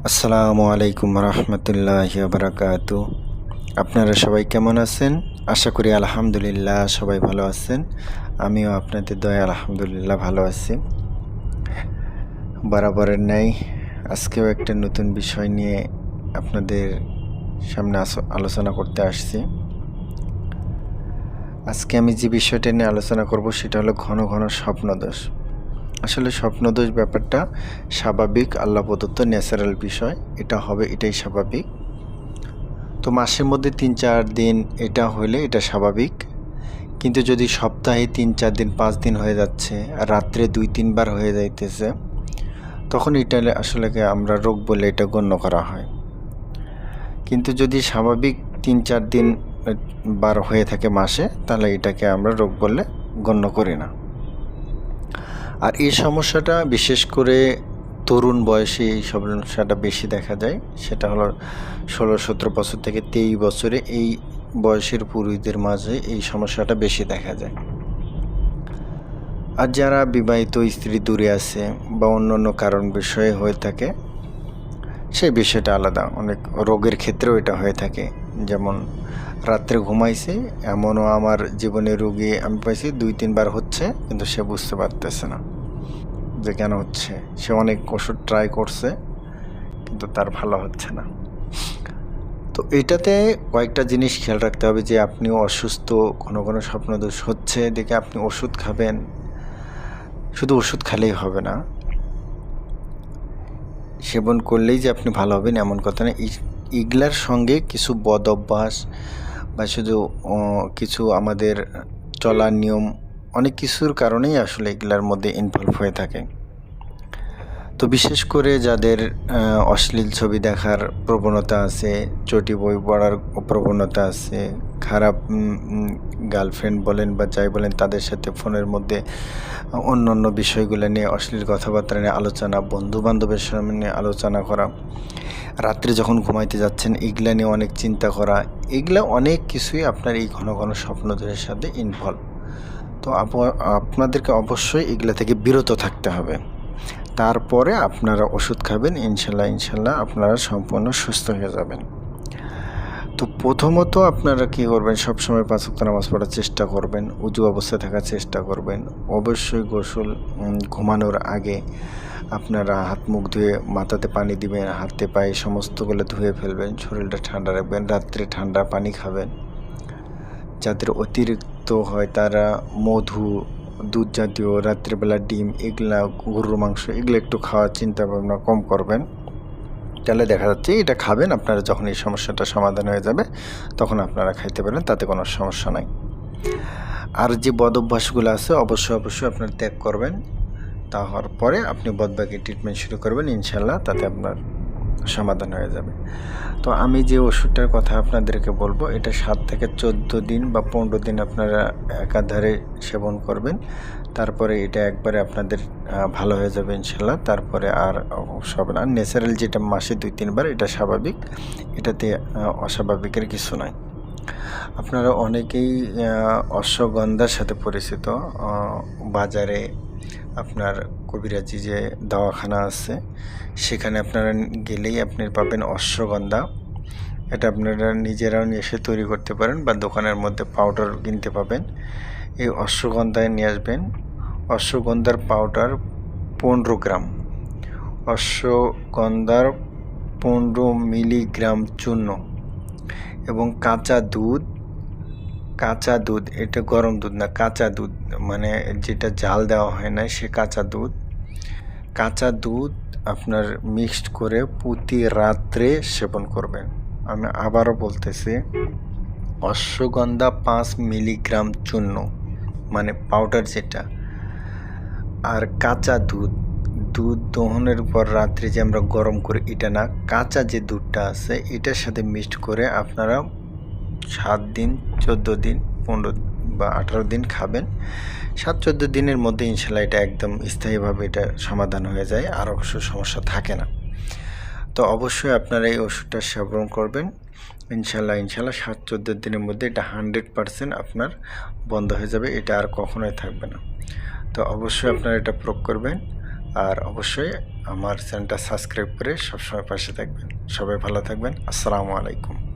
আসসালামু আলাইকুম রহমতুল্লাহি বারাকাতু। আপনারা সবাই কেমন আছেন? আশা করি আলহামদুলিল্লাহ সবাই ভালো আছেন। আমিও আপনাদের দয়ায় আলহামদুলিল্লাহ ভালো আছি। বরাবরের ন্যায় আজকেও একটা নতুন বিষয় নিয়ে আপনাদের সামনে আলোচনা করতে আসছি। আজকে আমি যে বিষয়টা নিয়ে আলোচনা করব সেটা হলো ঘন ঘন স্বপ্নদোষ। আসলে স্বপ্নদোষ ব্যাপারটা স্বাভাবিক, আল্লাহ প্রদত্ত ন্যাচারাল বিষয়। এটা হবে, এটাই স্বাভাবিক। তো মাসের মধ্যে ৩-৪ দিন এটা হলে এটা স্বাভাবিক, কিন্তু যদি সপ্তাহে ৩-৪ দিন ৫ দিন হয়ে যাচ্ছে আর রাত্রে ২-৩ বার হয়ে যাইতেছে, তখন এটা আসলে আমরা রোগ বলে এটা গণ্য করা হয়। কিন্তু যদি স্বাভাবিক ৩-৪ দিন বার হয়ে থাকে মাসে, তাহলে এটাকে আমরা রোগ বলে গণ্য করি না। আর এই সমস্যাটা বিশেষ করে তরুণ বয়সে এই সমস্যাটা বেশি দেখা যায়। সেটা হলো ১৬-১৭ বছর থেকে ২৩ বছরে এই বয়সের পুরুষদের মাঝে এই সমস্যাটা বেশি দেখা যায়। আর যারা বিবাহিত স্ত্রী দূরে আছে বা অন্য অন্য কারণ বিষয়ে হয়ে থাকে, সেই বিষয়টা আলাদা। অনেক রোগের ক্ষেত্রেও এটা হয়ে থাকে। যেমন রাত্রে ঘুমাইছে, এমনও আমার জীবনে রোগী আমি পাইছি ২-৩ বার হচ্ছে, কিন্তু সে বুঝতে পারতেছে না যে কেন হচ্ছে। সে অনেক ওষুধ ট্রাই করছে, কিন্তু তার ভালো হচ্ছে না। তো এটাতে কয়েকটা জিনিস খেয়াল রাখতে হবে যে আপনিও অসুস্থ, ঘন ঘন স্বপ্নদোষ হচ্ছে দেখে আপনি ওষুধ খাবেন। শুধু ওষুধ খেলেই হবে না, সেবন করলেই যে আপনি ভালো হবেন এমন কথা না। এগুলার সঙ্গে কিছু বদ অভ্যাস বা শুধু কিছু আমাদের চলার নিয়ম, অনেক কিছুর কারণেই আসলে এগুলার মধ্যে ইনভলভ হয়ে থাকে। তো বিশেষ করে যাদের অশ্লীল ছবি দেখার প্রবণতা আছে, চটি বই পড়ার প্রবণতা আছে, খারাপ গার্লফ্রেন্ড বলেন বা যাই বলেন তাদের সাথে ফোনের মধ্যে অন্য অন্য বিষয়গুলো নিয়ে অশ্লীল কথাবার্তা নিয়ে আলোচনা, বন্ধুবান্ধবের সামনে আলোচনা করা, রাত্রে যখন ঘুমাইতে যাচ্ছেন এগুলা নিয়ে অনেক চিন্তা করা, এগুলা অনেক কিছুই আপনার এই ঘন ঘন স্বপ্নদোষের সাথে ইনভলভ। তো আপনাদেরকে অবশ্যই এগুলা থেকে বিরত থাকতে হবে। তারপরে আপনারা ওষুধ খাবেন, ইনশাল্লাহ আপনারা সম্পূর্ণ সুস্থ হয়ে যাবেন। তো প্রথমত আপনারা কী করবেন, সবসময় ৫ ওয়াক্ত নামাজ পড়ার চেষ্টা করবেন, উজু অবস্থায় থাকার চেষ্টা করবেন। অবশ্যই গোসল ঘুমানোর আগে আপনারা হাত মুখ ধুয়ে মাথাতে পানি দিবেন, হাতে পায়ে সমস্তগুলো ধুয়ে ফেলবেন, শরীরটা ঠান্ডা রাখবেন, রাত্রে ঠান্ডা পানি খাবেন। যাদের অতিরিক্ত হয় তারা মধু, দুধ জাতীয়, রাত্রিবেলা ডিম, এগুলা, গরুর মাংস, এগুলো একটু খাওয়ার চিন্তা ভাবনা কম করবেন। তাহলে দেখা যাচ্ছে এটা খাবেন, আপনারা যখন এই সমস্যাটা সমাধান হয়ে যাবে তখন আপনারা খাইতে পারেন, তাতে কোনো সমস্যা নাই। আর যে বদ অভ্যাসগুলো আছে অবশ্যই আপনারা ত্যাগ করবেন। তা হওয়ার পরে আপনি বদবাকি ট্রিটমেন্ট শুরু করবেন, ইনশাল্লাহ তাতে আপনার সমাধান হয়ে যাবে। তো আমি যে ওষুধটার কথা আপনাদেরকে বলবো, এটা 7 থেকে 14 দিন বা 15 দিন আপনারা একাধারে সেবন করবেন। তারপরে এটা একবারে আপনাদের ভালো হয়ে যাবে ইনশাল্লাহ। তারপরে আর হবে না। ন্যাচারাল যেটা মাসে 2-3 বার, এটা স্বাভাবিক, এটাতে অস্বাভাবিকের কিছু নয়। আপনারা অনেকেই অশ্বগন্ধার সাথে পরিচিত। বাজারে আপনার কবিরাজি যে দওয়াখানা আছে সেখানে আপনারা গেলেই আপনি পাবেন অশ্বগন্ধা। এটা আপনারা নিজেরাও নিয়ে এসে তৈরি করতে পারেন বা দোকানের মধ্যে পাউডার কিনতে পাবেন। এই অশ্বগন্ধায় নিয়ে আসবেন। অশ্বগন্ধার পাউডার 15 গ্রাম, অশ্বগন্ধার 15 মিলিগ্রাম চূর্ণ এবং কাঁচা দুধ, এটা গরম দুধ না, কাঁচা দুধ, মানে যেটা জাল দেওয়া হয় না, সে কাঁচা দুধ আপনার মিক্সড করে প্রতি রাত্রে সেবন করবেন। আমি আবারও বলতেছি, অশ্বগন্ধা 5 মিলিগ্রাম চূর্ণ মানে পাউডার যেটা, আর কাঁচা দুধ দহনের পর রাত্রে যে আমরা গরম করি এটা না, কাঁচা যে দুধটা আছে এটার সাথে মিক্সড করে আপনারা 7 দিন, 14 দিন, 15 বা 18 দিন খাবেন। 7-14 দিনের মধ্যে ইনশাল্লাহ এটা একদম স্থায়ীভাবে এটা সমাধান হয়ে যায়, আর অবশ্য সমস্যা থাকে না। তো অবশ্যই আপনারা এই ওষুধটা সেবন করবেন ইনশাল্লাহ 7-14 দিনের মধ্যে এটা 100% আপনার বন্ধ হয়ে যাবে, এটা আর কখনোই থাকবে না। তো অবশ্যই আপনারা এটা প্রয়োগ করবেন। আর অবশ্যই আমার চ্যানেলটা সাবস্ক্রাইব করে সবসময় পাশে থাকবেন। সবাই ভালো থাকবেন। আসসালামু আলাইকুম।